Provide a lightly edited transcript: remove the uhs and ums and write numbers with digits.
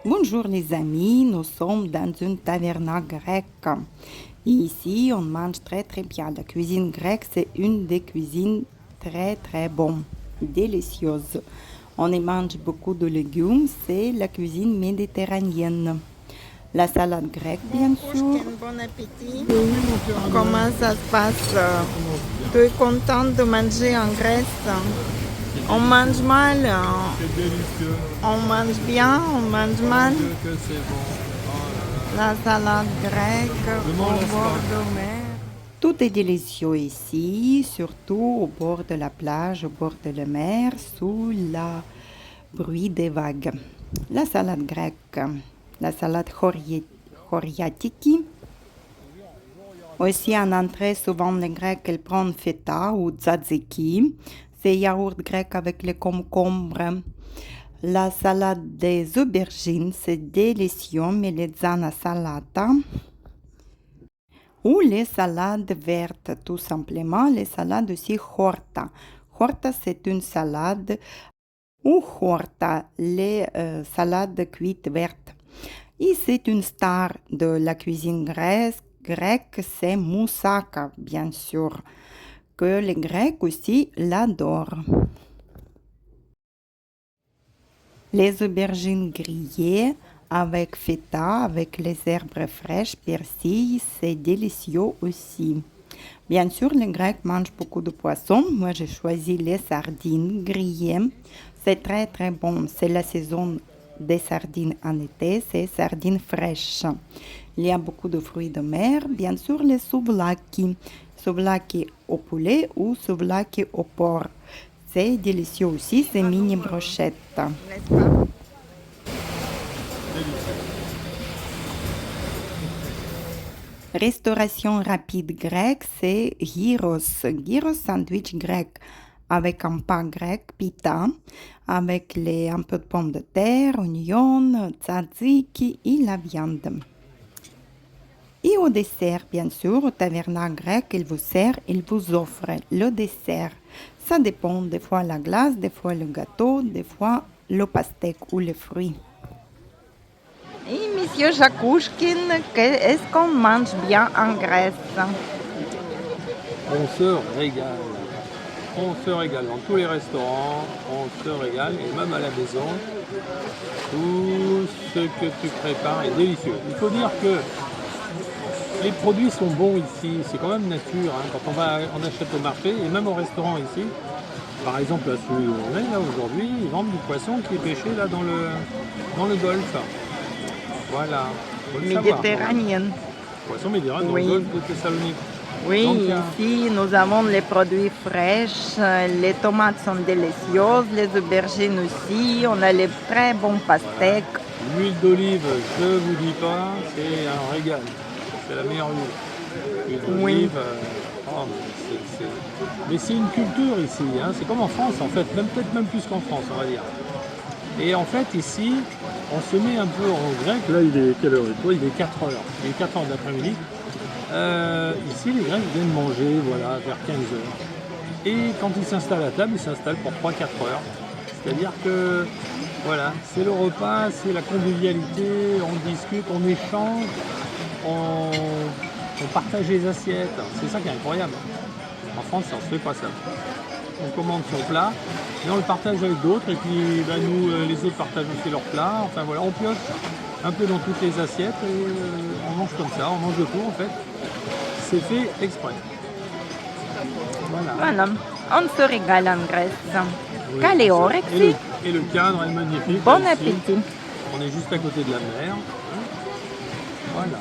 Bonjour les amis, nous sommes dans une taverna grecque. Et ici, on mange très très bien. La cuisine grecque, c'est une des cuisines très bonnes, délicieuses. On y mange beaucoup de légumes, c'est la cuisine méditerranéenne. La salade grecque, bien sûr. Bon appétit. Comment ça se passe? Tu es contente de manger en Grèce? On mange mal, C'est délicieux. on mange bien, on mange mal. Dieu que c'est bon. Oh là là. La salade grecque Je au m'en lasse bord pas. de mer. Tout est délicieux ici, surtout au bord de la plage, au bord de la mer, sous le bruit des vagues. La salade grecque, la salade choriatiki. Aussi en entrée, souvent les Grecs ils prennent feta ou tzatziki. C'est yaourt grec avec les concombres. La salade des aubergines, c'est délicieux, melanzana salata. Ou les salades vertes, tout simplement, les salades aussi horta. Horta, c'est une salade, ou horta, les salades cuites vertes. Et c'est une star de la cuisine grecque, c'est moussaka, bien sûr, que les Grecs aussi l'adorent. Les aubergines grillées avec feta, avec les herbes fraîches, persil, c'est délicieux aussi. Bien sûr, les Grecs mangent beaucoup de poissons. Moi, j'ai choisi les sardines grillées. C'est très bon. C'est la saison des sardines en été. C'est sardines fraîches. Il y a beaucoup de fruits de mer. Bien sûr, les souvlaki. Souvlaki au poulet ou souvlaki au porc. C'est délicieux aussi. C'est mini brochettes. N'est-ce pas? Restauration rapide grecque, c'est gyros. Gyros sandwich grec avec un pain grec, pita, avec un peu de pommes de terre, oignons, tzatziki et la viande. Et au dessert, bien sûr, au taverna grec, il vous sert, il vous offre le dessert. Ça dépend, des fois la glace, des fois le gâteau, des fois le pastèque ou les fruits. Et Monsieur Jakouchkin, est-ce qu'on mange bien en Grèce? On se régale. On se régale. Dans tous les restaurants, on se régale. Et même à la maison, tout ce que tu prépares est délicieux. Il faut dire que les produits sont bons ici. C'est quand même nature. Hein. Quand on achète au marché et même au restaurant ici, par exemple, à celui où on est là aujourd'hui, ils vendent du poisson qui est pêché là dans le golfe. Voilà. Faut le savoir. Méditerranéenne. Poisson méditerranéen Oui. dans le golfe de Thessalonique. Oui, Donc, ici nous avons les produits fraîches, les tomates sont délicieuses, les aubergines aussi, on a les très bons pastèques. l'huile d'olive, je vous dis pas, c'est un régal. C'est la meilleure huile. L'huile Oui. d'olive, oh, mais c'est une culture ici. Hein. C'est comme en France en fait, peut-être même plus qu'en France, on va dire. Et en fait ici, on se met un peu en grec. Là, il est quelle heure? Il est 4 heures. Il est 4 heures d'après-midi. Ici, les Grecs viennent manger voilà, vers 15 heures. Et quand ils s'installent à table, ils s'installent pour 3-4 heures. C'est-à-dire que voilà, c'est le repas, c'est la convivialité, on discute, on échange, on partage les assiettes. C'est ça qui est incroyable. En France, ça ne se fait pas ça. On commande son plat, et on le partage avec d'autres, et puis bah, nous, les autres partagent aussi leur plat. Enfin voilà, on pioche un peu dans toutes les assiettes, et on mange comme ça, on mange de tout en fait. C'est fait exprès. Voilà. Voilà, on se régale en Grèce. Oui, Quelle c'est ça. orexie. Et le cadre est magnifique. Bon là, ici. appétit. On est juste à côté de la mer. Voilà.